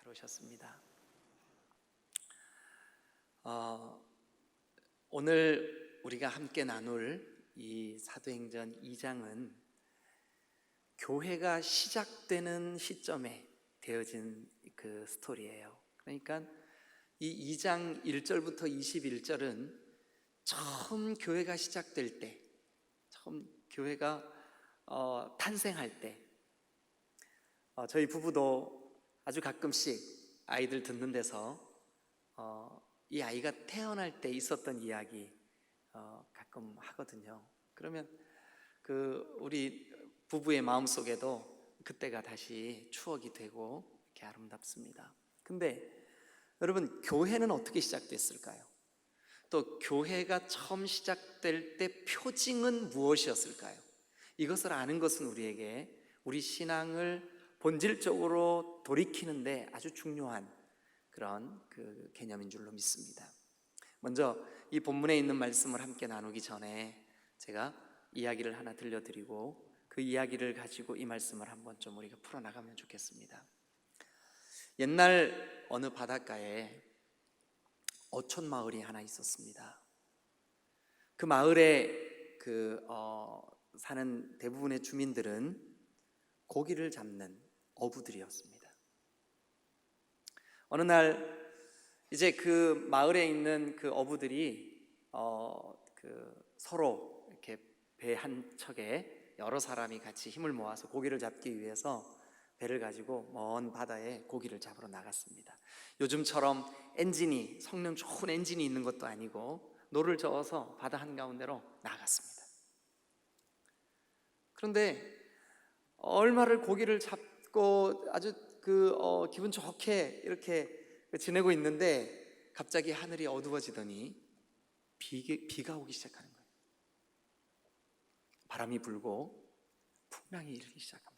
들어오셨습니다. 오늘 우리가 함께 나눌 이 사도행전 2장은 교회가 시작되는 시점에 되어진 그 스토리예요. 그러니까 이 2장 1절부터 21절은 처음 교회가 시작될 때, 처음 교회가 탄생할 때, 저희 부부도 아주 가끔씩 아이들 듣는 데서 이 아이가 태어날 때 있었던 이야기 가끔 하거든요. 그러면 우리 부부의 마음속에도 그때가 다시 추억이 되고 이렇게 아름답습니다. 근데 여러분, 교회는 어떻게 시작됐을까요? 또 교회가 처음 시작될 때 표징은 무엇이었을까요? 이것을 아는 것은 우리에게 우리 신앙을 본질적으로 돌이키는데 아주 중요한 그런 개념인 줄로 믿습니다. 먼저 이 본문에 있는 말씀을 함께 나누기 전에 제가 이야기를 하나 들려드리고 그 이야기를 가지고 이 말씀을 한번 좀 우리가 풀어나가면 좋겠습니다. 옛날 어느 바닷가에 어촌 마을이 하나 있었습니다. 그 마을에 사는 대부분의 주민들은 고기를 잡는 어부들이었습니다. 어느 날 이제 그 마을에 있는 그 어부들이 서로 이렇게 배 한 척에 여러 사람이 같이 힘을 모아서 고기를 잡기 위해서 배를 가지고 먼 바다에 고기를 잡으러 나갔습니다. 요즘처럼 성능 좋은 엔진이 있는 것도 아니고 노를 저어서 바다 한가운데로 나갔습니다. 그런데 얼마를 고기를 잡고 아주 기분 좋게 이렇게 지내고 있는데 갑자기 하늘이 어두워지더니 비가 오기 시작하는 거예요. 바람이 불고 풍랑이 일기 시작합니다.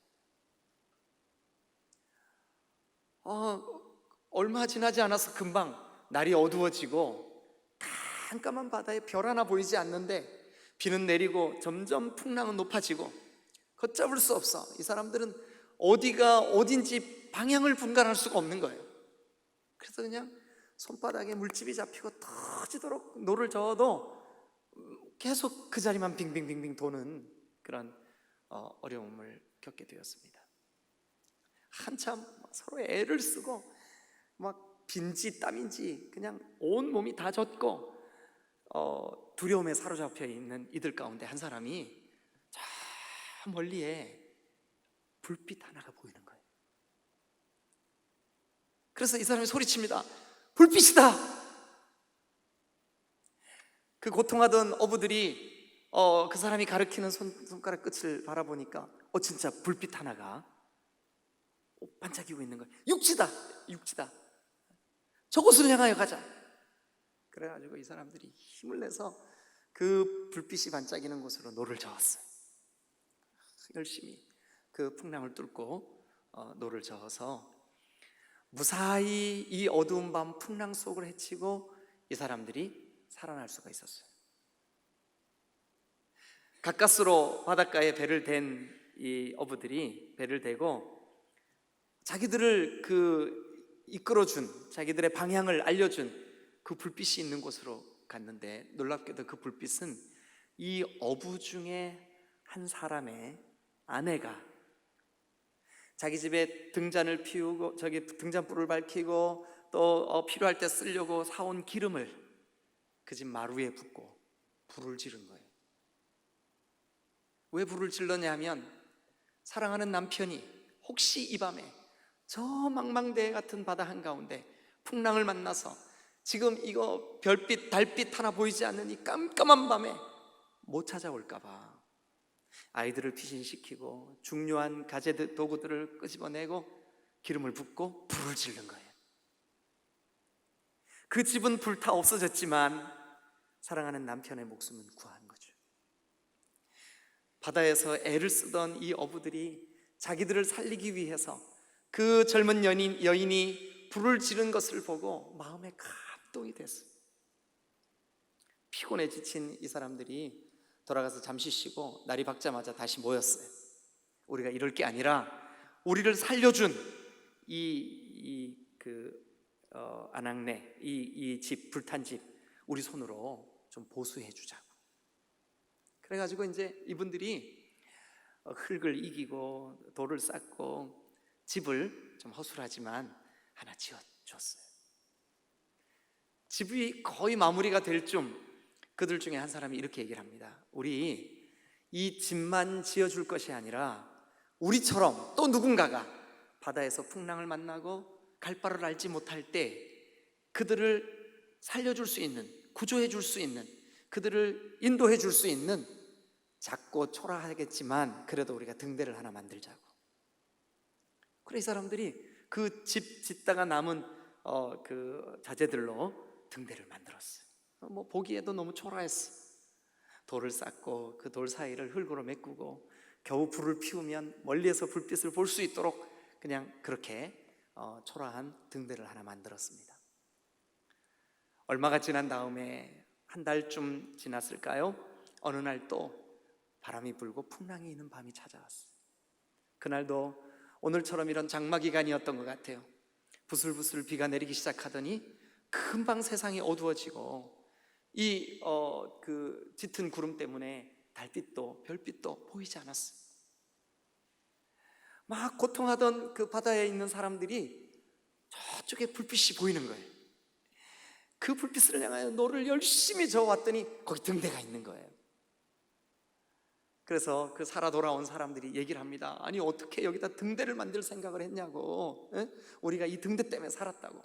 얼마 지나지 않아서 금방 날이 어두워지고 깜깜한 바다에 별 하나 보이지 않는데 비는 내리고 점점 풍랑은 높아지고 걷잡을 수 없어. 이 사람들은 어디가 어딘지 방향을 분간할 수가 없는 거예요. 그래서 그냥 손바닥에 물집이 잡히고 터지도록 노를 저어도 계속 그 자리만 빙빙빙빙 도는 그런 어려움을 겪게 되었습니다. 한참 서로 애를 쓰고 막 빈지 땀인지 그냥 온 몸이 다 젖고 두려움에 사로잡혀 있는 이들 가운데 한 사람이 저 멀리에 불빛 하나가 보이는 거예요. 그래서 이 사람이 소리칩니다. 불빛이다! 그 고통하던 어부들이 그 사람이 가리키는 손가락 끝을 바라보니까 진짜 불빛 하나가 반짝이고 있는 거예요. 육지다. 저곳으로 향하여 가자. 그래가지고 이 사람들이 힘을 내서 그 불빛이 반짝이는 곳으로 노를 저었어요. 열심히 그 풍랑을 뚫고 노를 저어서 무사히 이 어두운 밤 풍랑 속을 헤치고 이 사람들이 살아날 수가 있었어요. 가까스로 바닷가에 배를 댄 이 어부들이 배를 대고 자기들을 이끌어준, 자기들의 방향을 알려준 그 불빛이 있는 곳으로 갔는데 놀랍게도 그 불빛은 이 어부 중에 한 사람의 아내가 자기 집에 등잔을 피우고 등잔불을 밝히고 또 필요할 때 쓰려고 사온 기름을 그 집 마루에 붓고 불을 지른 거예요. 왜 불을 질렀냐 하면 사랑하는 남편이 혹시 이 밤에 저 망망대해 같은 바다 한가운데 풍랑을 만나서 지금 이거 별빛 달빛 하나 보이지 않는 이 깜깜한 밤에 못 찾아올까봐 아이들을 피신시키고 중요한 가재 도구들을 끄집어내고 기름을 붓고 불을 지른 거예요. 그 집은 불타 없어졌지만 사랑하는 남편의 목숨은 구한 거죠. 바다에서 애를 쓰던 이 어부들이 자기들을 살리기 위해서 그 젊은 여인이 불을 지른 것을 보고 마음에 감동이 됐어요. 피곤해 지친 이 사람들이 돌아가서 잠시 쉬고 날이 밝자마자 다시 모였어요. 우리가 이럴 게 아니라 우리를 살려준 이 아낙네 이 집 불탄 집 우리 손으로 좀 보수해 주자고. 그래가지고 이제 이분들이 흙을 이기고 돌을 쌓고 집을 좀 허술하지만 하나 지어줬어요. 집이 거의 마무리가 될 쯤 그들 중에 한 사람이 이렇게 얘기를 합니다. 우리 이 집만 지어줄 것이 아니라 우리처럼 또 누군가가 바다에서 풍랑을 만나고 갈 바를 알지 못할 때 그들을 살려줄 수 있는, 구조해 줄 수 있는, 그들을 인도해 줄 수 있는, 작고 초라하겠지만 그래도 우리가 등대를 하나 만들자고. 그래 이 사람들이 그 집 짓다가 남은 그 자재들로 등대를 만들었어요. 뭐 보기에도 너무 초라했어. 돌을 쌓고 그 돌 사이를 흙으로 메꾸고 겨우 불을 피우면 멀리에서 불빛을 볼 수 있도록 그냥 그렇게 초라한 등대를 하나 만들었습니다. 얼마가 지난 다음에 한 달쯤 지났을까요? 어느 날 또 바람이 불고 풍랑이 있는 밤이 찾아왔어요. 그날도 오늘처럼 이런 장마 기간이었던 것 같아요. 부슬부슬 비가 내리기 시작하더니 금방 세상이 어두워지고 그 짙은 구름 때문에 달빛도 별빛도 보이지 않았어요. 막 고통하던 그 바다에 있는 사람들이 저쪽에 불빛이 보이는 거예요. 그 불빛을 향하여 노를 열심히 저어왔더니 거기 등대가 있는 거예요. 그래서 그 살아 돌아온 사람들이 얘기를 합니다. 아니 어떻게 여기다 등대를 만들 생각을 했냐고. 에? 우리가 이 등대 때문에 살았다고.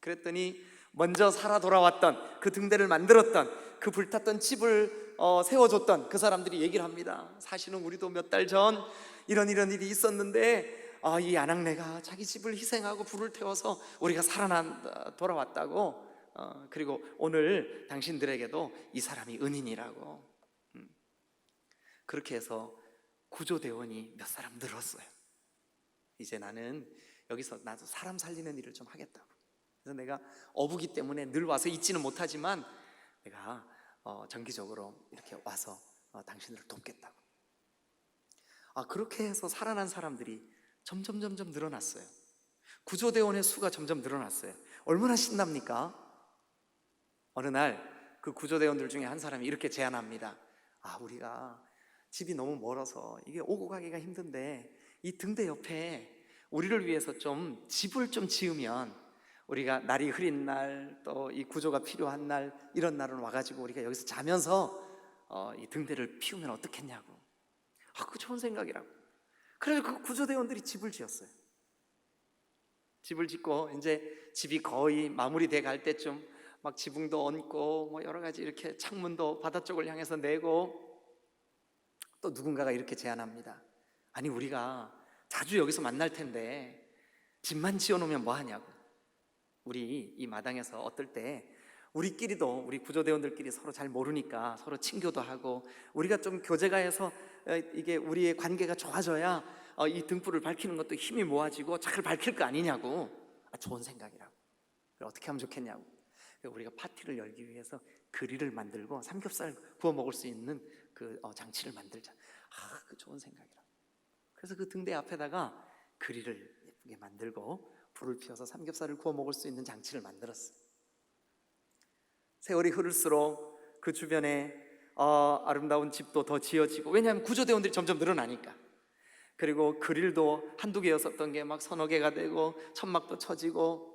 그랬더니 먼저 살아 돌아왔던 그 등대를 만들었던 그 불탔던 집을 세워줬던 그 사람들이 얘기를 합니다. 사실은 우리도 몇 달 전 이런 일이 있었는데 이 아낙네가 자기 집을 희생하고 불을 태워서 우리가 돌아왔다고. 그리고 오늘 당신들에게도 이 사람이 은인이라고. 그렇게 해서 구조대원이 몇 사람 늘었어요. 이제 나는 여기서 나도 사람 살리는 일을 좀 하겠다고. 그래서 내가 어부기 때문에 늘 와서 있지는 못하지만 내가 정기적으로 이렇게 와서 당신들을 돕겠다고. 그렇게 해서 살아난 사람들이 점점 늘어났어요. 구조대원의 수가 점점 늘어났어요. 얼마나 신납니까? 어느 날 그 구조대원들 중에 한 사람이 이렇게 제안합니다. 우리가 집이 너무 멀어서 이게 오고 가기가 힘든데 이 등대 옆에 우리를 위해서 좀 집을 좀 지으면 우리가 날이 흐린 날 또 이 구조가 필요한 날 이런 날은 와가지고 우리가 여기서 자면서 이 등대를 피우면 어떻겠냐고. 그 좋은 생각이라고. 그래서 그 구조대원들이 집을 지었어요. 집을 짓고 이제 집이 거의 마무리돼 갈 때쯤 막 지붕도 얹고 뭐 여러 가지 이렇게 창문도 바다 쪽을 향해서 내고 또 누군가가 이렇게 제안합니다. 아니 우리가 자주 여기서 만날 텐데 집만 지어놓으면 뭐 하냐고. 우리 이 마당에서 어떨 때 우리끼리도 우리 구조대원들끼리 서로 잘 모르니까 서로 친교도 하고 우리가 좀 교제가 해서 이게 우리의 관계가 좋아져야 이 등불을 밝히는 것도 힘이 모아지고 잘 밝힐 거 아니냐고. 좋은 생각이라고. 어떻게 하면 좋겠냐고. 우리가 파티를 열기 위해서 그릴을 만들고 삼겹살 구워 먹을 수 있는 그 장치를 만들자. 그 좋은 생각이라고. 그래서 그 등대 앞에다가 그릴을 예쁘게 만들고 불을 피워서 삼겹살을 구워 먹을 수 있는 장치를 만들었어요. 세월이 흐를수록 그 주변에 아름다운 집도 더 지어지고, 왜냐하면 구조대원들이 점점 늘어나니까. 그리고 그릴도 한두 개였었던 게 막 서너 개가 되고 천막도 쳐지고.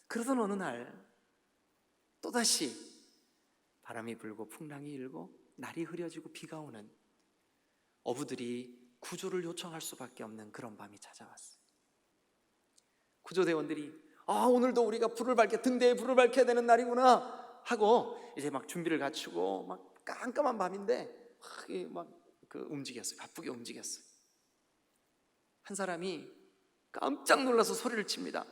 그러던 어느 날 또다시 바람이 불고 풍랑이 일고 날이 흐려지고 비가 오는, 어부들이 구조를 요청할 수밖에 없는 그런 밤이 찾아왔어요. 구조대원들이 오늘도 우리가 등대에 불을 밝혀야 되는 날이구나 하고 이제 막 준비를 갖추고 막 깜깜한 밤인데 막 움직였어요. 바쁘게 움직였어요. 한 사람이 깜짝 놀라서 소리를 칩니다.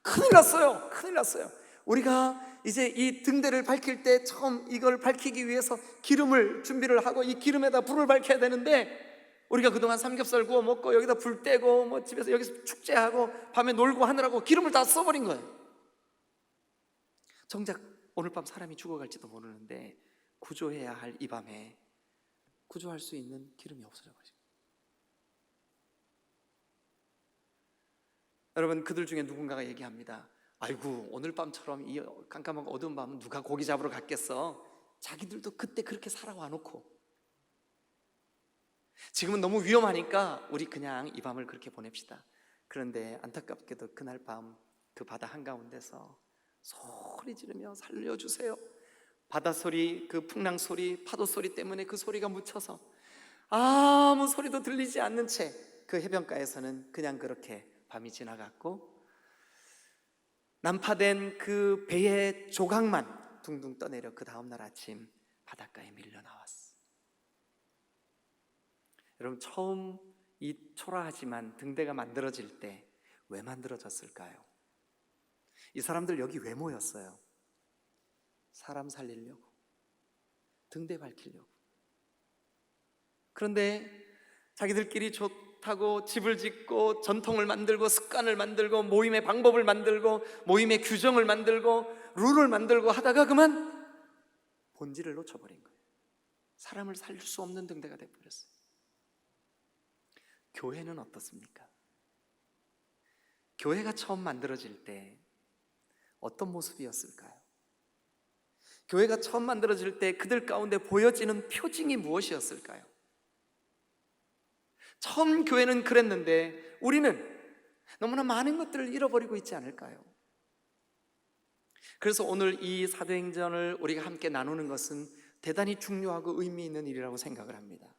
큰일 났어요. 큰일 났어요. 우리가 이제 이 등대를 밝힐 때 처음 이걸 밝히기 위해서 기름을 준비를 하고 이 기름에다 불을 밝혀야 되는데 우리가 그동안 삼겹살 구워 먹고 여기다 불 떼고 뭐 집에서 여기서 축제하고 밤에 놀고 하느라고 기름을 다 써버린 거예요. 정작 오늘 밤 사람이 죽어갈지도 모르는데 구조해야 할 이 밤에 구조할 수 있는 기름이 없어져 버린 거예요. 여러분, 그들 중에 누군가가 얘기합니다. 아이고, 오늘 밤처럼 이 깜깜하고 어두운 밤은 누가 고기 잡으러 갔겠어? 자기들도 그때 그렇게 살아와 놓고 지금은 너무 위험하니까 우리 그냥 이 밤을 그렇게 보냅시다. 그런데 안타깝게도 그날 밤 그 바다 한가운데서 소리 지르며 살려주세요, 바다 소리, 그 풍랑 소리, 파도 소리 때문에 그 소리가 묻혀서 아무 소리도 들리지 않는 채 그 해변가에서는 그냥 그렇게 밤이 지나갔고, 난파된 그 배의 조각만 둥둥 떠내려 그 다음날 아침 바닷가에 밀려 나왔어. 여러분, 처음 이 초라하지만 등대가 만들어질 때 왜 만들어졌을까요? 이 사람들 여기 왜 모였어요? 사람 살리려고, 등대 밝히려고. 그런데 자기들끼리 좋다고 집을 짓고 전통을 만들고 습관을 만들고 모임의 방법을 만들고 모임의 규정을 만들고 룰을 만들고 하다가 그만 본질을 놓쳐버린 거예요. 사람을 살릴 수 없는 등대가 되어버렸어요. 교회는 어떻습니까? 교회가 처음 만들어질 때 어떤 모습이었을까요? 교회가 처음 만들어질 때 그들 가운데 보여지는 표징이 무엇이었을까요? 처음 교회는 그랬는데 우리는 너무나 많은 것들을 잃어버리고 있지 않을까요? 그래서 오늘 이 사도행전을 우리가 함께 나누는 것은 대단히 중요하고 의미 있는 일이라고 생각을 합니다.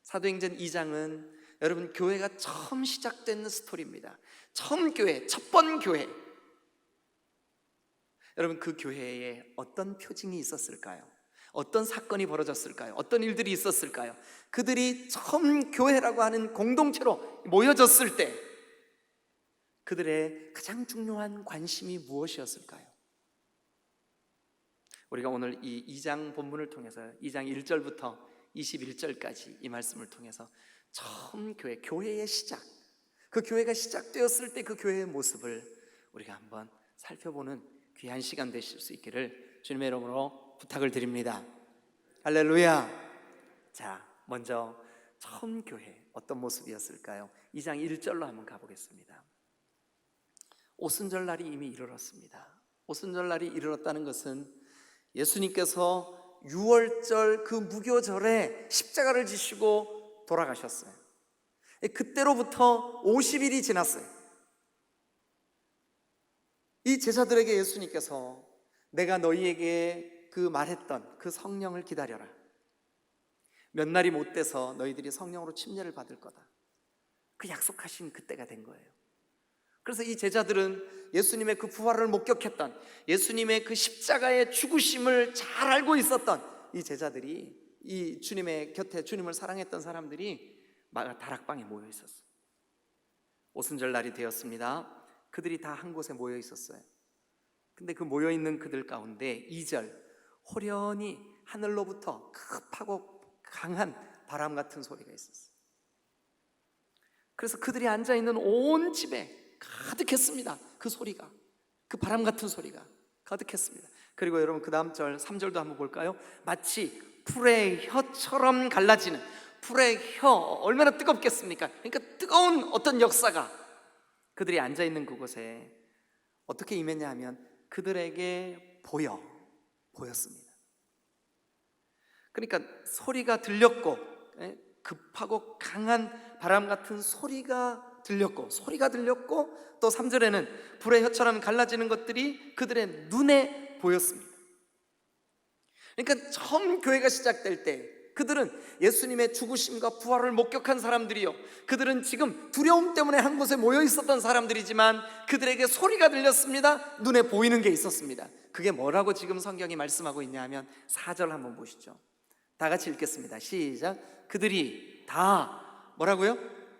사도행전 2장은 여러분, 교회가 처음 시작된 스토리입니다. 처음 교회, 첫 번 교회. 여러분, 그 교회에 어떤 표징이 있었을까요? 어떤 사건이 벌어졌을까요? 어떤 일들이 있었을까요? 그들이 처음 교회라고 하는 공동체로 모여졌을 때 그들의 가장 중요한 관심이 무엇이었을까요? 우리가 오늘 이 2장 본문을 통해서 2장 1절부터 21절까지 이 말씀을 통해서 처음 교회의 시작, 그 교회가 시작되었을 때 그 교회의 모습을 우리가 한번 살펴보는 귀한 시간 되실 수 있기를 주님의 이름으로 부탁을 드립니다. 할렐루야. 자, 먼저 처음 교회 어떤 모습이었을까요? 2장 1절로 한번 가보겠습니다. 오순절날이 이미 이르렀습니다. 오순절날이 이르렀다는 것은 예수님께서 6월절 그 무교절에 십자가를 지시고 돌아가셨어요. 그때로부터 50일이 지났어요. 이 제자들에게 예수님께서 내가 너희에게 그 말했던 그 성령을 기다려라, 몇 날이 못 돼서 너희들이 성령으로 침례를 받을 거다, 그 약속하신 그때가 된 거예요. 그래서 이 제자들은 예수님의 그 부활을 목격했던, 예수님의 그 십자가의 죽으심을 잘 알고 있었던 이 제자들이, 이 주님의 곁에 주님을 사랑했던 사람들이 다락방에 모여 있었어요. 오순절 날이 되었습니다. 그들이 다 한 곳에 모여 있었어요. 근데 그 모여 있는 그들 가운데 2절, 호련히 하늘로부터 급하고 강한 바람 같은 소리가 있었어요. 그래서 그들이 앉아 있는 온 집에 가득했습니다. 그 소리가, 그 바람 같은 소리가 가득했습니다. 그리고 여러분, 그 다음 절 3절도 한번 볼까요? 마치 불의 혀처럼 갈라지는, 불의 혀, 얼마나 뜨겁겠습니까? 그러니까 뜨거운 어떤 역사가 그들이 앉아있는 그곳에 어떻게 임했냐 하면 그들에게 보였습니다. 그러니까 소리가 들렸고, 급하고 강한 바람 같은 소리가 들렸고 또 3절에는 불의 혀처럼 갈라지는 것들이 그들의 눈에 보였습니다. 그러니까 처음 교회가 시작될 때 그들은 예수님의 죽으심과 부활을 목격한 사람들이요, 그들은 지금 두려움 때문에 한 곳에 모여 있었던 사람들이지만 그들에게 소리가 들렸습니다. 눈에 보이는 게 있었습니다. 그게 뭐라고 지금 성경이 말씀하고 있냐 하면 4절 한번 보시죠. 다 같이 읽겠습니다. 시작. 그들이 다 뭐라고요?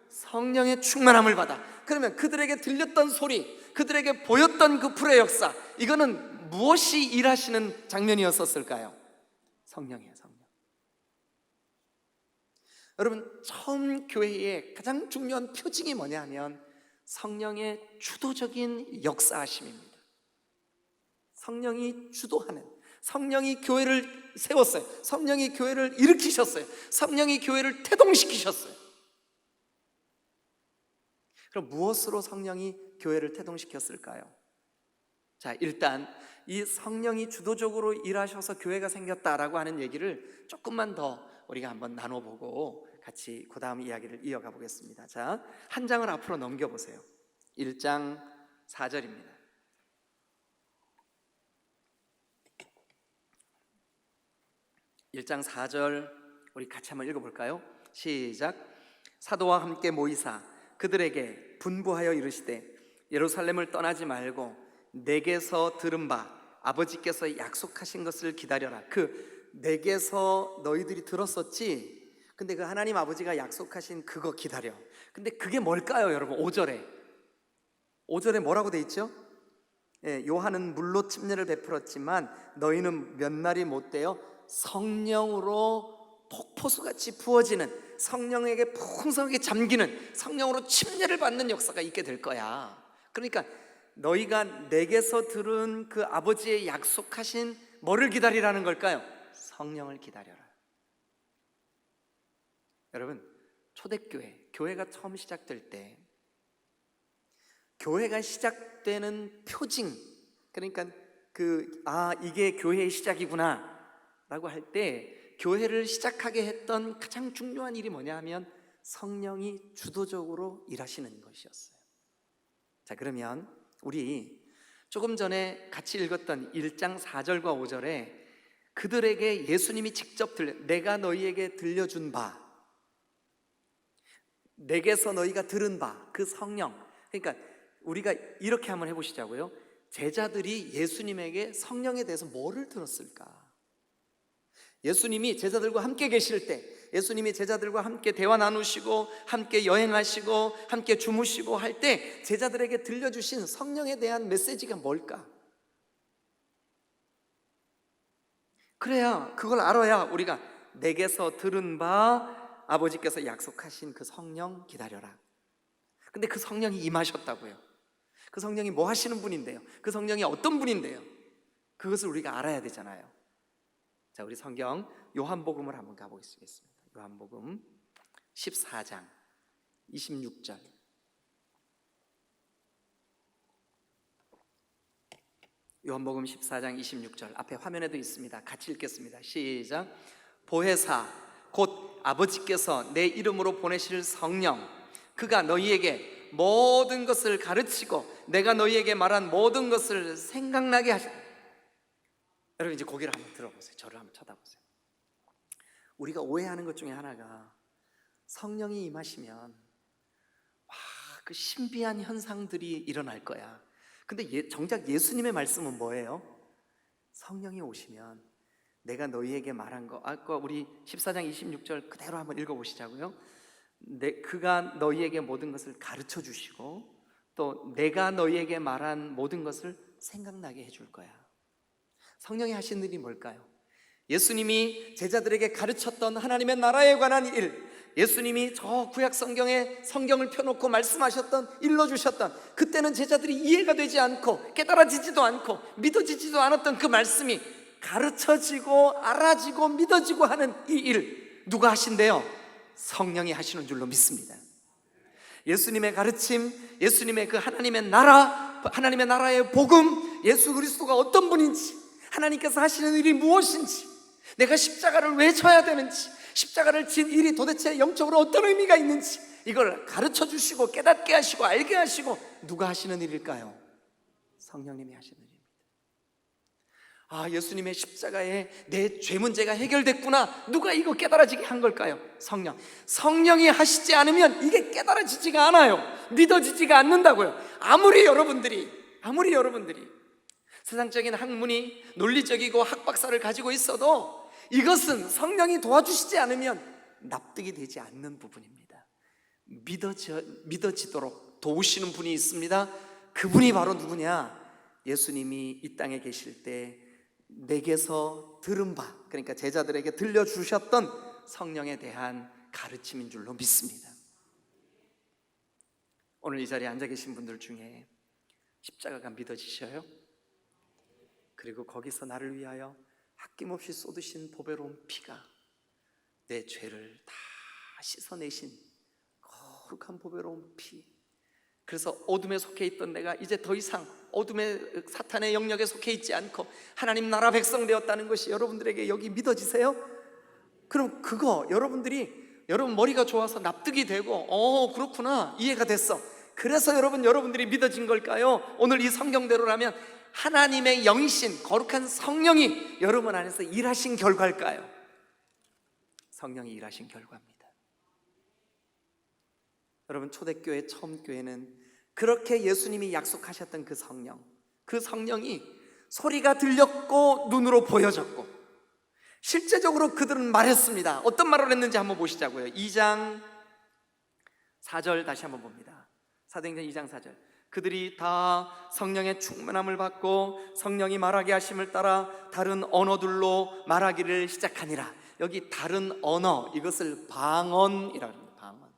성령의 충만함을 받아. 그러면 그들에게 들렸던 소리, 그들에게 보였던 그 불의 역사, 이거는 무엇이 일하시는 장면이었을까요? 성령이에요, 성령. 여러분, 처음 교회의 가장 중요한 표징이 뭐냐 하면 성령의 주도적인 역사하심입니다. 성령이 주도하는, 성령이 교회를 세웠어요. 성령이 교회를 일으키셨어요. 성령이 교회를 태동시키셨어요. 그럼 무엇으로 성령이 교회를 태동시켰을까요? 자, 일단 이 성령이 주도적으로 일하셔서 교회가 생겼다라고 하는 얘기를 조금만 더 우리가 한번 나눠보고 같이 그 다음 이야기를 이어가 보겠습니다. 자, 한 장을 앞으로 넘겨보세요. 1장 4절입니다. 1장 4절 우리 같이 한번 읽어볼까요? 시작. 사도와 함께 모이사 그들에게 분부하여 이르시되 예루살렘을 떠나지 말고 내게서 들은 바 아버지께서 약속하신 것을 기다려라. 내게서 너희들이 들었었지. 근데 그 하나님 아버지가 약속하신 그거 기다려. 근데 그게 뭘까요, 여러분? 5절에 뭐라고 돼 있죠? 요한은 물로 침례를 베풀었지만 너희는 몇 날이 못 되어 성령으로 폭포수같이 부어지는, 성령에게 풍성하게 잠기는, 성령으로 침례를 받는 역사가 있게 될 거야. 그러니까 너희가 내게서 들은 그 아버지의 약속하신 뭐를 기다리라는 걸까요? 성령을 기다려라. 여러분, 초대교회, 교회가 처음 시작될 때 교회가 시작되는 표징, 그러니까 이게 교회의 시작이구나 라고 할 때 교회를 시작하게 했던 가장 중요한 일이 뭐냐 하면 성령이 주도적으로 일하시는 것이었어요. 자, 그러면 우리 조금 전에 같이 읽었던 1장 4절과 5절에 그들에게 예수님이 직접 내가 너희에게 들려준 바, 내게서 너희가 들은 바, 그 성령. 그러니까 우리가 이렇게 한번 해보시자고요. 제자들이 예수님에게 성령에 대해서 뭐를 들었을까? 예수님이 제자들과 함께 계실 때, 예수님이 제자들과 함께 대화 나누시고 함께 여행하시고 함께 주무시고 할 때 제자들에게 들려주신 성령에 대한 메시지가 뭘까? 그래야, 그걸 알아야 우리가 내게서 들은 바 아버지께서 약속하신 그 성령 기다려라. 근데 그 성령이 임하셨다고요. 그 성령이 뭐 하시는 분인데요? 그 성령이 어떤 분인데요? 그것을 우리가 알아야 되잖아요. 자, 우리 성경 요한복음을 한번 가보겠습니다. 요한복음 14장 26절. 요한복음 14장 26절 앞에 화면에도 있습니다. 같이 읽겠습니다. 시작. 보혜사 곧 아버지께서 내 이름으로 보내실 성령, 그가 너희에게 모든 것을 가르치고 내가 너희에게 말한 모든 것을 생각나게 하시. 여러분, 이제 고개를 한번 들어보세요. 저를 한번 쳐다보세요. 우리가 오해하는 것 중에 하나가 성령이 임하시면 그 신비한 현상들이 일어날 거야. 근데 정작 예수님의 말씀은 뭐예요? 성령이 오시면 내가 너희에게 말한 거, 아까 우리 14장 26절 그대로 한번 읽어보시자고요. 그가 너희에게 모든 것을 가르쳐 주시고 또 내가 너희에게 말한 모든 것을 생각나게 해줄 거야. 성령이 하신 일이 뭘까요? 예수님이 제자들에게 가르쳤던 하나님의 나라에 관한 일, 예수님이 저 구약 성경에 성경을 펴놓고 말씀하셨던, 일러주셨던, 그때는 제자들이 이해가 되지 않고 깨달아지지도 않고 믿어지지도 않았던 그 말씀이 가르쳐지고 알아지고 믿어지고 하는 이 일, 누가 하신대요? 성령이 하시는 줄로 믿습니다. 예수님의 가르침, 예수님의 그 하나님의 나라, 하나님의 나라의 복음, 예수 그리스도가 어떤 분인지, 하나님께서 하시는 일이 무엇인지, 내가 십자가를 왜 져야 되는지, 십자가를 진 일이 도대체 영적으로 어떤 의미가 있는지, 이걸 가르쳐 주시고 깨닫게 하시고 알게 하시고, 누가 하시는 일일까요? 성령님이 하시는 일입니다. 예수님의 십자가에 내 죄 문제가 해결됐구나. 누가 이거 깨달아지게 한 걸까요? 성령. 성령이 하시지 않으면 이게 깨달아지지가 않아요. 믿어지지가 않는다고요. 아무리 여러분들이 세상적인 학문이 논리적이고 학박사를 가지고 있어도 이것은 성령이 도와주시지 않으면 납득이 되지 않는 부분입니다. 믿어지도록 도우시는 분이 있습니다. 그분이 바로 누구냐? 예수님이 이 땅에 계실 때 내게서 들은 바, 그러니까 제자들에게 들려주셨던 성령에 대한 가르침인 줄로 믿습니다. 오늘 이 자리에 앉아 계신 분들 중에 십자가가 믿어지셔요? 그리고 거기서 나를 위하여 아낌없이 쏟으신 보배로운 피가 내 죄를 다 씻어내신 거룩한 보배로운 피, 그래서 어둠에 속해 있던 내가 이제 더 이상 어둠의 사탄의 영역에 속해 있지 않고 하나님 나라 백성 되었다는 것이 여러분들에게 여기 믿어지세요? 그럼 그거 여러분 머리가 좋아서 납득이 되고 그렇구나, 이해가 됐어. 그래서 여러분들이 믿어진 걸까요? 오늘 이 성경대로라면 하나님의 영이신 거룩한 성령이 여러분 안에서 일하신 결과일까요? 성령이 일하신 결과입니다. 여러분, 초대교회 처음 교회는 그렇게 예수님이 약속하셨던 그 성령이 소리가 들렸고 눈으로 보여졌고 실제적으로 그들은 말했습니다. 어떤 말을 했는지 한번 보시자고요. 2장 4절 다시 한번 봅니다. 사도행전 2장 4절. 그들이 다 성령의 충만함을 받고 성령이 말하게 하심을 따라 다른 언어들로 말하기를 시작하니라. 여기 다른 언어, 이것을 방언이라고 합니다. 방언.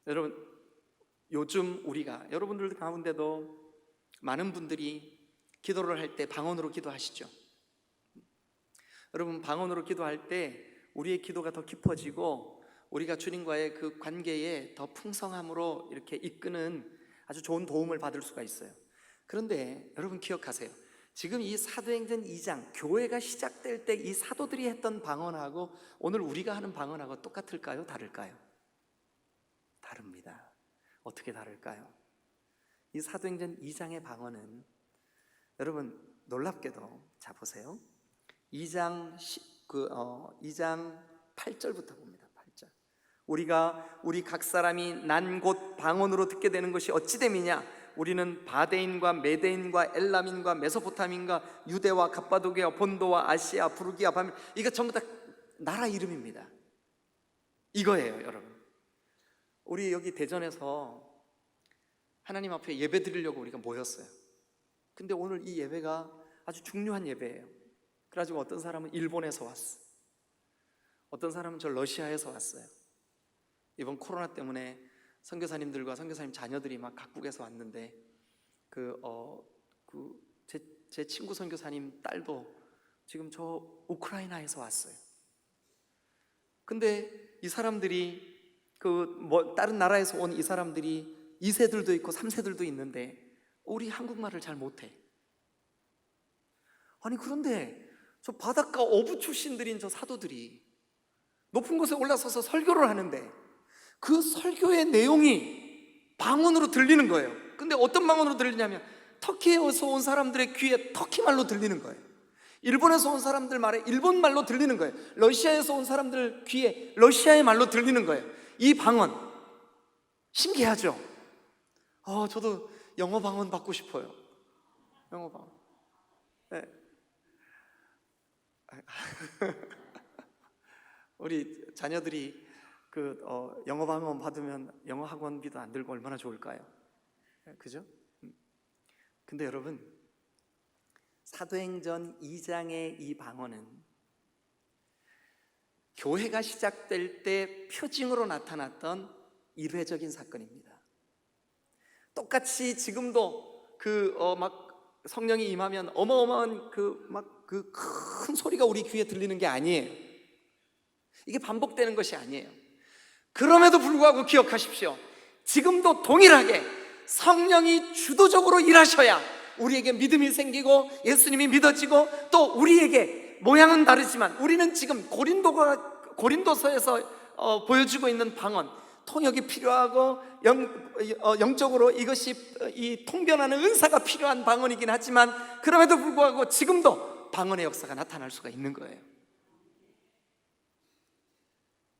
여러분, 요즘 우리가 여러분들 가운데도 많은 분들이 기도를 할 때 방언으로 기도하시죠. 여러분, 방언으로 기도할 때 우리의 기도가 더 깊어지고 우리가 주님과의 그 관계에 더 풍성함으로 이렇게 이끄는 아주 좋은 도움을 받을 수가 있어요. 그런데 여러분 기억하세요. 지금 이 사도행전 2장 교회가 시작될 때 이 사도들이 했던 방언하고 오늘 우리가 하는 방언하고 똑같을까요? 다를까요? 다릅니다. 어떻게 다를까요? 이 사도행전 2장의 방언은 여러분 놀랍게도, 자 보세요. 2장 8절부터 봅니다. 8절. 우리 각 사람이 난 곳 방언으로 듣게 되는 것이 어찌 됨이냐? 우리는 바데인과 메데인과 엘람인과 메소포타민과 유대와 갑바도기와 본도와 아시아, 부르기아, 바밀, 이거 전부 다 나라 이름입니다. 이거예요, 여러분. 우리 여기 대전에서 하나님 앞에 예배 드리려고 우리가 모였어요. 근데 오늘 이 예배가 아주 중요한 예배예요. 그래가지고 어떤 사람은 일본에서 왔어, 어떤 사람은 저 러시아에서 왔어요. 이번 코로나 때문에 선교사님들과 선교사님 자녀들이 막 각국에서 왔는데 제 친구 선교사님 딸도 지금 저 우크라이나에서 왔어요. 근데 이 사람들이 다른 나라에서 온 이 사람들이 2세들도 있고 3세들도 있는데 우리 한국말을 잘 못해. 아니 그런데 저 바닷가 어부 출신들인 저 사도들이 높은 곳에 올라서서 설교를 하는데 그 설교의 내용이 방언으로 들리는 거예요. 근데 어떤 방언으로 들리냐면 터키에서 온 사람들의 귀에 터키 말로 들리는 거예요. 일본에서 온 사람들 말에 일본 말로 들리는 거예요. 러시아에서 온 사람들 귀에 러시아의 말로 들리는 거예요. 이 방언 신기하죠? 저도 영어 방언 받고 싶어요. 영어 방언. 네. 우리 자녀들이 영어 방언 받으면 영어 학원비도 안 들고 얼마나 좋을까요? 그죠? 근데 여러분, 사도행전 2장의 이 방언은 교회가 시작될 때 표징으로 나타났던 일회적인 사건입니다. 똑같이 지금도 성령이 임하면 어마어마한 그 큰 소리가 우리 귀에 들리는 게 아니에요. 이게 반복되는 것이 아니에요. 그럼에도 불구하고 기억하십시오. 지금도 동일하게 성령이 주도적으로 일하셔야 우리에게 믿음이 생기고 예수님이 믿어지고 또 우리에게 모양은 다르지만 우리는 지금 고린도서에서 보여주고 있는 방언, 통역이 필요하고 영적으로 이것이 이 통변하는 은사가 필요한 방언이긴 하지만 그럼에도 불구하고 지금도 방언의 역사가 나타날 수가 있는 거예요.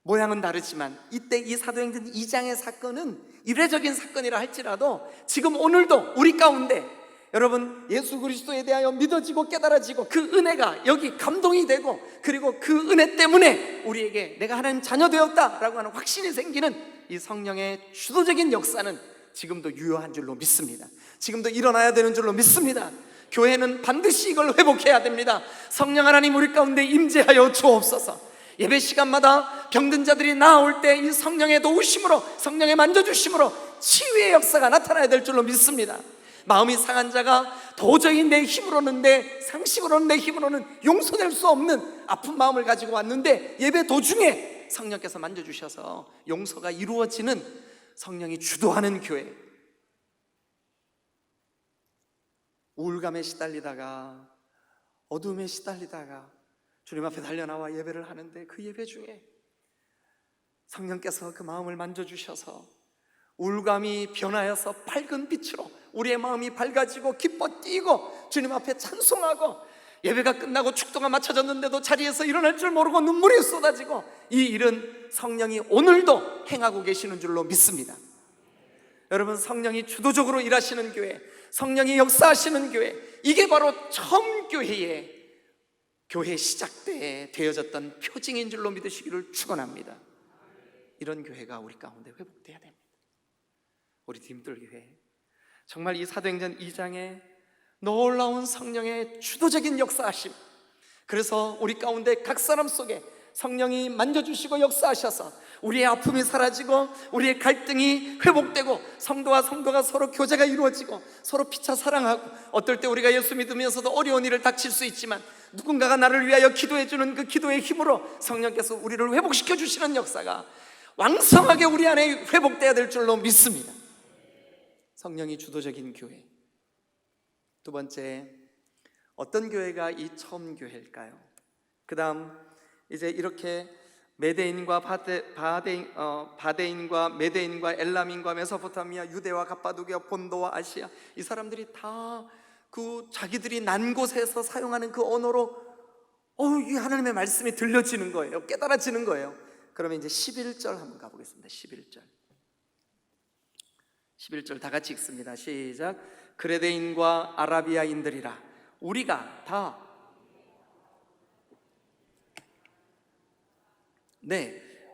모양은 다르지만 이때 이 사도행전 2장의 사건은 이례적인 사건이라 할지라도 지금 오늘도 우리 가운데 여러분 예수 그리스도에 대하여 믿어지고 깨달아지고 그 은혜가 여기 감동이 되고 그리고 그 은혜 때문에 우리에게 내가 하나님 자녀 되었다라고 하는 확신이 생기는 이 성령의 주도적인 역사는 지금도 유효한 줄로 믿습니다. 지금도 일어나야 되는 줄로 믿습니다. 교회는 반드시 이걸 회복해야 됩니다. 성령 하나님 우리 가운데 임재하여 주옵소서. 예배 시간마다 병든 자들이 나아올 때 이 성령의 도우심으로, 성령의 만져주심으로 치유의 역사가 나타나야 될 줄로 믿습니다. 마음이 상한 자가 도저히 내 힘으로는, 내 상식으로는, 내 힘으로는 용서될 수 없는 아픈 마음을 가지고 왔는데 예배 도중에 성령께서 만져주셔서 용서가 이루어지는 성령이 주도하는 교회, 우울감에 시달리다가 어둠에 시달리다가 주님 앞에 달려나와 예배를 하는데 그 예배 중에 성령께서 그 마음을 만져주셔서 우울감이 변하여서 밝은 빛으로 우리의 마음이 밝아지고 기뻐 뛰고 주님 앞에 찬송하고, 예배가 끝나고 축도가 맞춰졌는데도 자리에서 일어날 줄 모르고 눈물이 쏟아지고, 이 일은 성령이 오늘도 행하고 계시는 줄로 믿습니다. 여러분, 성령이 주도적으로 일하시는 교회, 성령이 역사하시는 교회, 이게 바로 처음 교회 시작 때에 되어졌던 표징인 줄로 믿으시기를 축원합니다. 이런 교회가 우리 가운데 회복돼야 됩니다. 우리 디딤돌교회, 정말 이 사도행전 2장에 놀라운 성령의 주도적인 역사하심, 그래서 우리 가운데 각 사람 속에 성령이 만져주시고 역사하셔서 우리의 아픔이 사라지고 우리의 갈등이 회복되고 성도와 성도가 서로 교제가 이루어지고 서로 피차 사랑하고, 어떨 때 우리가 예수 믿으면서도 어려운 일을 닥칠 수 있지만 누군가가 나를 위하여 기도해주는 그 기도의 힘으로 성령께서 우리를 회복시켜 주시는 역사가 왕성하게 우리 안에 회복돼야 될 줄로 믿습니다. 성령이 주도적인 교회. 두 번째, 어떤 교회가 이 처음 교회일까요? 그 다음 이제 이렇게 메데인과 바데인과 메데인과 엘람인과 메소포타미아, 유대와 갑바도기아, 본도와 아시아, 이 사람들이 다 그 자기들이 난 곳에서 사용하는 그 언어로 이 하나님의 말씀이 들려지는 거예요. 깨달아지는 거예요. 그러면 이제 11절 한번 가보겠습니다. 11절 다 같이 읽습니다. 시작. 그레데인과 아라비아인들이라, 우리가 다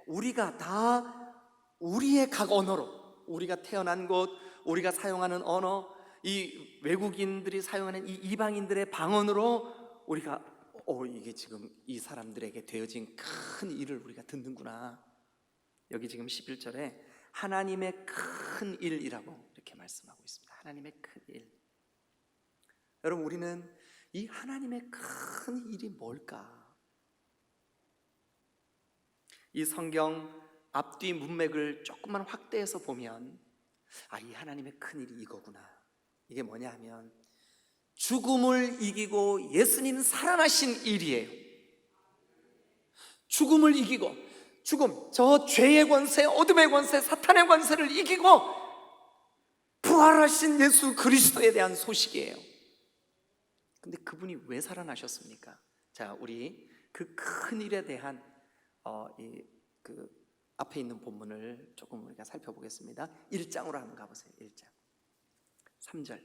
우리가 다 우리의 각 언어로, 우리가 태어난 곳, 우리가 사용하는 언어, 이 외국인들이 사용하는 이 이방인들의 방언으로 우리가 이게 지금 이 사람들에게 되어진 큰 일을 우리가 듣는구나. 여기 지금 11절에 하나님의 큰 일이라고 이렇게 말씀하고 있습니다. 하나님의 큰 일. 여러분, 우리는 이 하나님의 큰 일이 뭘까? 이 성경 앞뒤 문맥을 조금만 확대해서 보면 이 하나님의 큰 일이 이거구나. 이게 뭐냐 하면 죽음을 이기고 예수님 살아나신 일이에요. 죽음을 이기고, 저 죄의 권세, 어둠의 권세, 사탄의 권세를 이기고 부활하신 예수 그리스도에 대한 소식이에요. 근데 그분이 왜 살아나셨습니까? 자, 우리 그 큰 일에 대한 그 앞에 있는 본문을 조금 우리가 살펴보겠습니다. 1장으로 한번 가보세요. 1장 3절.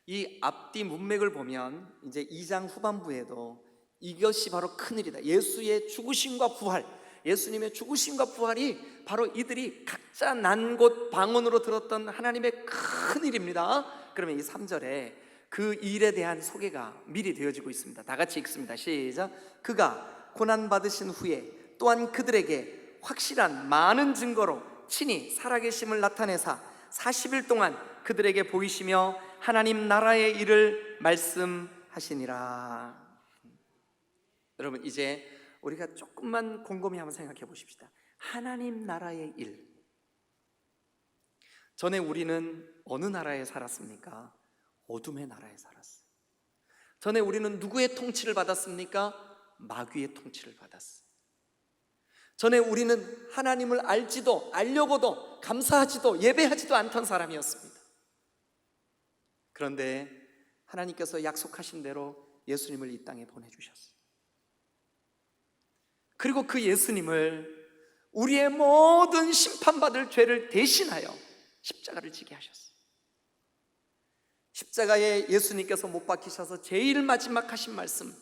이 앞뒤 문맥을 보면 이제 2장 후반부에도 이것이 바로 큰일이다, 예수의 죽으심과 부활, 예수님의 죽으심과 부활이 바로 이들이 각자 난 곳 방언으로 들었던 하나님의 큰일입니다. 그러면 이 3절에 그 일에 대한 소개가 미리 되어지고 있습니다. 다 같이 읽습니다. 시작. 그가 고난받으신 후에 또한 그들에게 확실한 많은 증거로 친히 살아계심을 나타내사 40일 동안 그들에게 보이시며 하나님 나라의 일을 말씀하시니라. 여러분, 이제 우리가 조금만 곰곰이 한번 생각해 보십시다. 하나님 나라의 일. 전에 우리는 어느 나라에 살았습니까? 어둠의 나라에 살았어요. 전에 우리는 누구의 통치를 받았습니까? 마귀의 통치를 받았어요. 전에 우리는 하나님을 알지도 알려고도 감사하지도 예배하지도 않던 사람이었습니다. 그런데 하나님께서 약속하신 대로 예수님을 이 땅에 보내주셨어요. 그리고 그 예수님을 우리의 모든 심판받을 죄를 대신하여 십자가를 지게 하셨어요. 십자가에 예수님께서 못 박히셔서 제일 마지막 하신 말씀,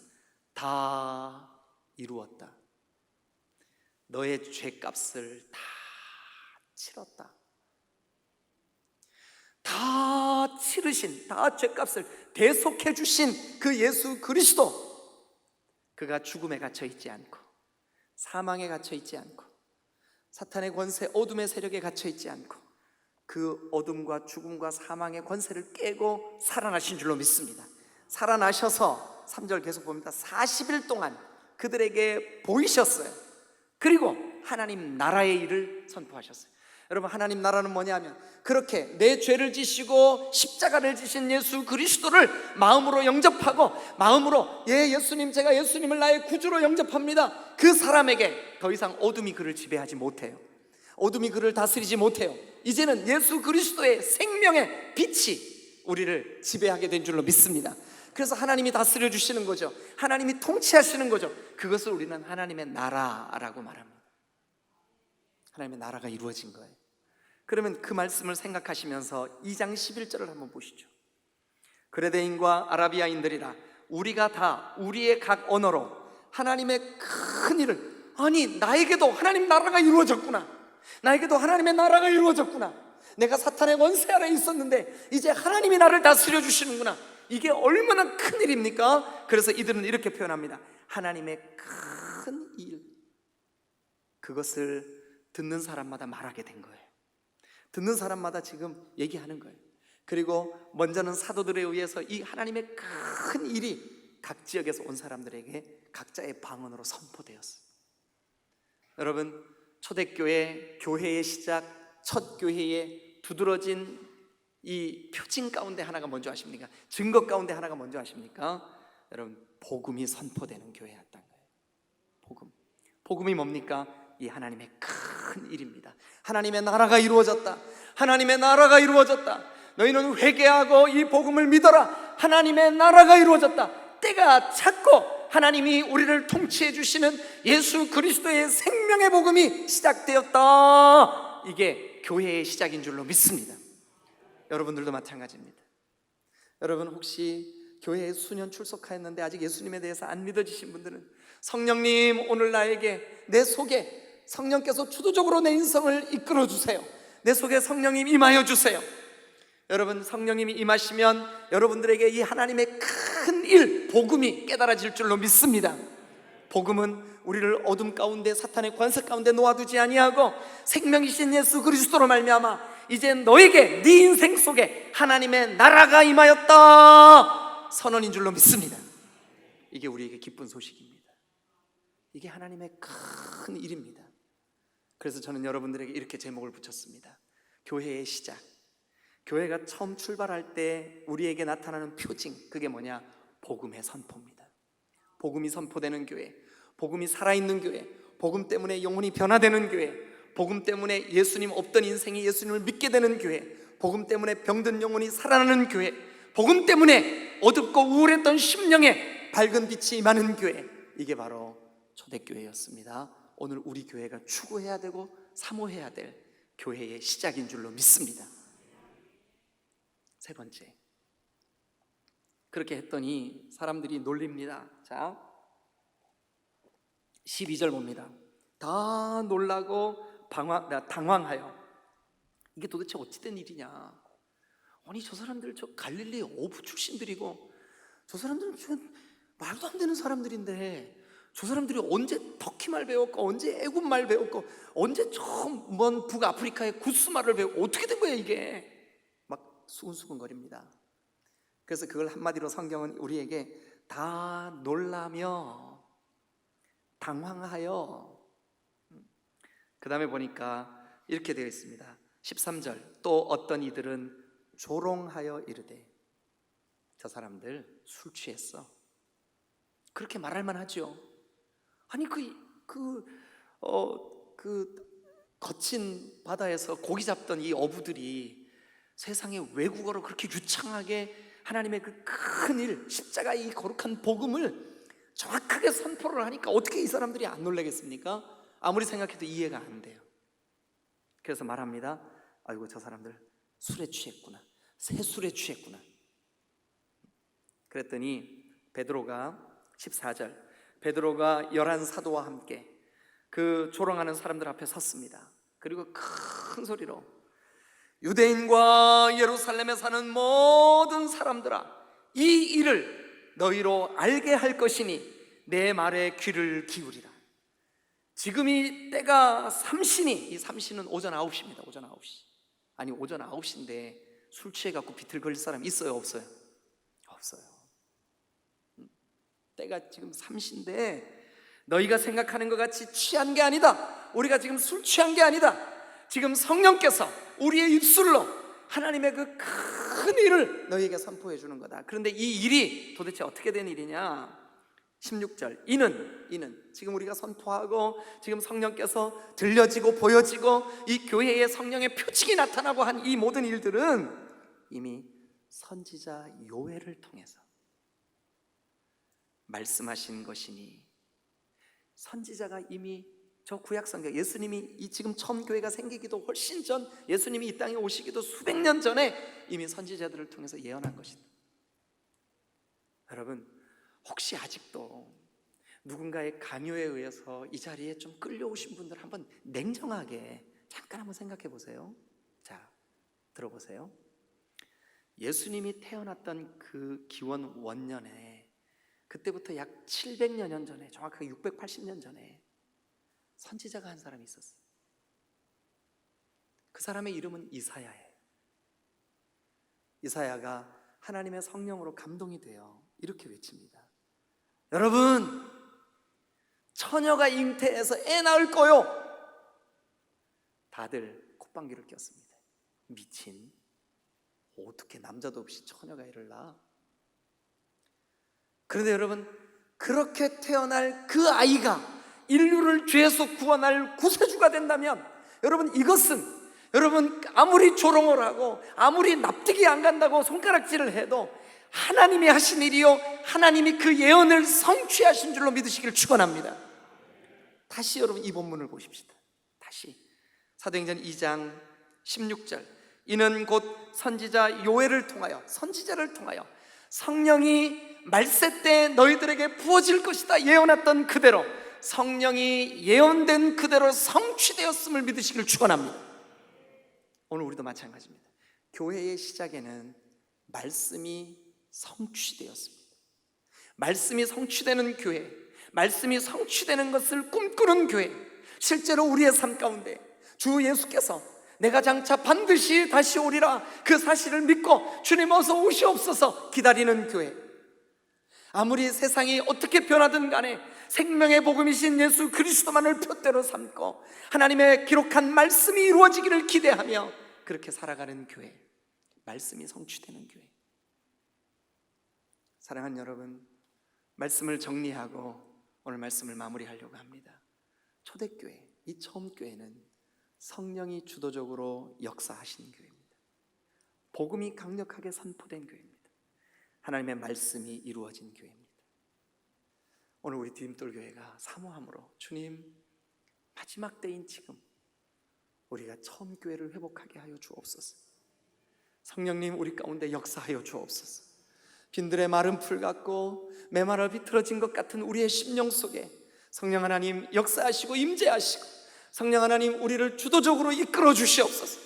다 이루었다. 너의 죄값을 다 치렀다. 다 치르신, 다 죄값을 대속해 주신 그 예수 그리스도, 그가 죽음에 갇혀 있지 않고 사망에 갇혀 있지 않고 사탄의 권세, 어둠의 세력에 갇혀 있지 않고 그 어둠과 죽음과 사망의 권세를 깨고 살아나신 줄로 믿습니다. 살아나셔서 3절 계속 봅니다. 40일 동안 그들에게 보이셨어요. 그리고 하나님 나라의 일을 선포하셨어요. 여러분, 하나님 나라는 뭐냐면 그렇게 내 죄를 지시고 십자가를 지신 예수 그리스도를 마음으로 영접하고, 마음으로 예수님, 제가 예수님을 나의 구주로 영접합니다, 그 사람에게 더 이상 어둠이 그를 지배하지 못해요. 어둠이 그를 다스리지 못해요. 이제는 예수 그리스도의 생명의 빛이 우리를 지배하게 된 줄로 믿습니다. 그래서 하나님이 다스려 주시는 거죠. 하나님이 통치하시는 거죠. 그것을 우리는 하나님의 나라라고 말합니다. 하나님의 나라가 이루어진 거예요. 그러면 그 말씀을 생각하시면서 2장 11절을 한번 보시죠. 그레데인과 아라비아인들이라 우리가 다 우리의 각 언어로 하나님의 큰 일을, 아니 나에게도 하나님 나라가 이루어졌구나, 나에게도 하나님의 나라가 이루어졌구나, 내가 사탄의 원세 아래에 있었는데 이제 하나님이 나를 다스려 주시는구나, 이게 얼마나 큰 일입니까? 그래서 이들은 이렇게 표현합니다. 하나님의 큰 일, 그것을 듣는 사람마다 말하게 된 거예요. 듣는 사람마다 지금 얘기하는 거예요. 그리고 먼저는 사도들에 의해서 이 하나님의 큰 일이 각 지역에서 온 사람들에게 각자의 방언으로 선포되었어요. 여러분, 초대교회, 교회의 시작, 첫 교회의 두드러진 이 표징 가운데 하나가 뭔지 아십니까? 증거 가운데 하나가 뭔지 아십니까? 여러분, 복음이 선포되는 교회였다는 거예요. 복음이 뭡니까? 이 하나님의 큰 일입니다. 하나님의 나라가 이루어졌다, 하나님의 나라가 이루어졌다, 너희는 회개하고 이 복음을 믿어라, 하나님의 나라가 이루어졌다, 때가 찼고 하나님이 우리를 통치해 주시는 예수 그리스도의 생명의 복음이 시작되었다. 이게 교회의 시작인 줄로 믿습니다. 여러분들도 마찬가지입니다. 여러분, 혹시 교회에 수년 출석하였는데 아직 예수님에 대해서 안 믿어지신 분들은, 성령님 오늘 나에게, 내 속에 성령께서 주도적으로 내 인생을 이끌어 주세요. 내 속에 성령님 임하여 주세요. 여러분, 성령님이 임하시면 여러분들에게 이 하나님의 큰 일, 복음이 깨달아질 줄로 믿습니다. 복음은 우리를 어둠 가운데, 사탄의 관세 가운데 놓아두지 아니하고 생명이신 예수 그리스도로 말미암아 이제 너에게, 네 인생 속에 하나님의 나라가 임하였다 선언인 줄로 믿습니다. 이게 우리에게 기쁜 소식입니다. 이게 하나님의 큰 일입니다. 그래서 저는 여러분들에게 이렇게 제목을 붙였습니다. 교회의 시작. 교회가 처음 출발할 때 우리에게 나타나는 표징, 그게 뭐냐? 복음의 선포입니다. 복음이 선포되는 교회, 복음이 살아있는 교회, 복음 때문에 영혼이 변화되는 교회, 복음 때문에 예수님 없던 인생이 예수님을 믿게 되는 교회, 복음 때문에 병든 영혼이 살아나는 교회, 복음 때문에 어둡고 우울했던 심령에 밝은 빛이 임하는 교회, 이게 바로 초대교회였습니다. 오늘 우리 교회가 추구해야 되고 사모해야 될 교회의 시작인 줄로 믿습니다. 세 번째, 그렇게 했더니 사람들이 놀립니다. 자, 12절 봅니다. 다 놀라고 당황하여, 이게 도대체 어찌된 일이냐, 아니 저 사람들 저 갈릴리 어부 출신들이고 저 사람들은 좀 말도 안 되는 사람들인데 저 사람들이 언제 터키말 배웠고 언제 애국말 배웠고 언제 처음 먼 북아프리카의 구스말을 배웠고 어떻게 된 거야 이게, 막 수근수근거립니다. 그래서 그걸 한마디로 성경은 우리에게 다 놀라며 당황하여, 그 다음에 보니까 이렇게 되어 있습니다. 13절, 또 어떤 이들은 조롱하여 이르되, 저 사람들 술 취했어, 그렇게 말할 만하죠. 아니 그 거친 바다에서 고기 잡던 이 어부들이 세상의 외국어로 그렇게 유창하게 하나님의 그 큰 일, 십자가 이 거룩한 복음을 정확하게 선포를 하니까 어떻게 이 사람들이 안 놀라겠습니까? 아무리 생각해도 이해가 안 돼요. 그래서 말합니다. 아이고 저 사람들 술에 취했구나, 새술에 취했구나. 그랬더니 베드로가 14절, 베드로가 11 사도와 함께 그 조롱하는 사람들 앞에 섰습니다. 그리고 큰 소리로 유대인과 예루살렘에 사는 모든 사람들아, 이 일을 너희로 알게 할 것이니 내 말에 귀를 기울이라. 지금이 때가 삼신이, 이 삼신은 오전 9시입니다. 오전 9시. 아니 오전 9시인데 술 취해갖고 비틀거릴 사람 있어요 없어요? 없어요. 때가 지금 삼시인데 너희가 생각하는 것 같이 취한 게 아니다. 우리가 지금 술 취한 게 아니다. 지금 성령께서 우리의 입술로 하나님의 그 큰 일을 너희에게 선포해 주는 거다. 그런데 이 일이 도대체 어떻게 된 일이냐? 16절, 이는 지금 우리가 선포하고 지금 성령께서 들려지고 보여지고 이 교회에 성령의 표징이 나타나고 한 이 모든 일들은 이미 선지자 요엘을 통해서 말씀하신 것이니, 선지자가 이미 저 구약성경, 예수님이 이 지금 처음 교회가 생기기도 훨씬 전, 예수님이 이 땅에 오시기도 수백 년 전에 이미 선지자들을 통해서 예언한 것이다. 여러분, 혹시 아직도 누군가의 강요에 의해서 이 자리에 좀 끌려오신 분들 한번 냉정하게 잠깐 한번 생각해 보세요. 자, 들어보세요. 예수님이 태어났던 그 기원 원년에, 그때부터 약 700여 년 전에, 정확하게 680년 전에 선지자가 한 사람이 있었어요. 그 사람의 이름은 이사야예요. 이사야가 하나님의 성령으로 감동이 되어 이렇게 외칩니다. 여러분, 처녀가 잉태해서 애 낳을 거요. 다들 콧방귀를 꼈습니다. 미친, 어떻게 남자도 없이 처녀가 애를 낳아? 그런데 여러분, 그렇게 태어날 그 아이가 인류를 죄에서 구원할 구세주가 된다면, 여러분, 이것은 여러분 아무리 조롱을 하고 아무리 납득이 안 간다고 손가락질을 해도 하나님이 하신 일이요, 하나님이 그 예언을 성취하신 줄로 믿으시기를 축원합니다. 다시 여러분 이 본문을 보십시다. 다시 사도행전 2장 16절, 이는 곧 선지자 요엘을 통하여, 선지자를 통하여 성령이 말세 때 너희들에게 부어질 것이다 예언했던 그대로, 성령이 예언된 그대로 성취되었음을 믿으시기를 축원합니다. 오늘 우리도 마찬가지입니다. 교회의 시작에는 말씀이 성취되었습니다. 말씀이 성취되는 교회, 말씀이 성취되는 것을 꿈꾸는 교회, 실제로 우리의 삶 가운데 주 예수께서 내가 장차 반드시 다시 오리라 그 사실을 믿고 주님 어서 오시옵소서 기다리는 교회, 아무리 세상이 어떻게 변하든 간에 생명의 복음이신 예수 그리스도만을 표대로 삼고 하나님의 기록한 말씀이 이루어지기를 기대하며 그렇게 살아가는 교회, 말씀이 성취되는 교회. 사랑하는 여러분, 말씀을 정리하고 오늘 말씀을 마무리하려고 합니다. 초대교회, 이 처음 교회는 성령이 주도적으로 역사하신 교회입니다. 복음이 강력하게 선포된 교회입니다. 하나님의 말씀이 이루어진 교회입니다. 오늘 우리 디딤돌 교회가 사모함으로, 주님, 마지막 때인 지금 우리가 처음 교회를 회복하게 하여 주옵소서. 성령님, 우리 가운데 역사하여 주옵소서. 빈들의 마른 풀 같고 메마라 비틀어진 것 같은 우리의 심령 속에 성령 하나님 역사하시고 임재하시고, 성령 하나님 우리를 주도적으로 이끌어 주시옵소서.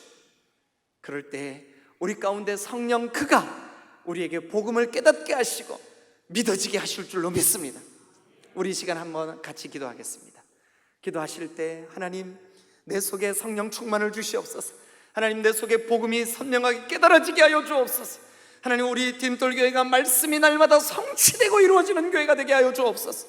그럴 때 우리 가운데 성령 그가 우리에게 복음을 깨닫게 하시고 믿어지게 하실 줄로 믿습니다. 우리 이 시간 한번 같이 기도하겠습니다. 기도하실 때 하나님, 내 속에 성령 충만을 주시옵소서. 하나님, 내 속에 복음이 선명하게 깨달아지게 하여 주옵소서. 하나님, 우리 디딤돌 교회가 말씀이 날마다 성취되고 이루어지는 교회가 되게 하여 주옵소서.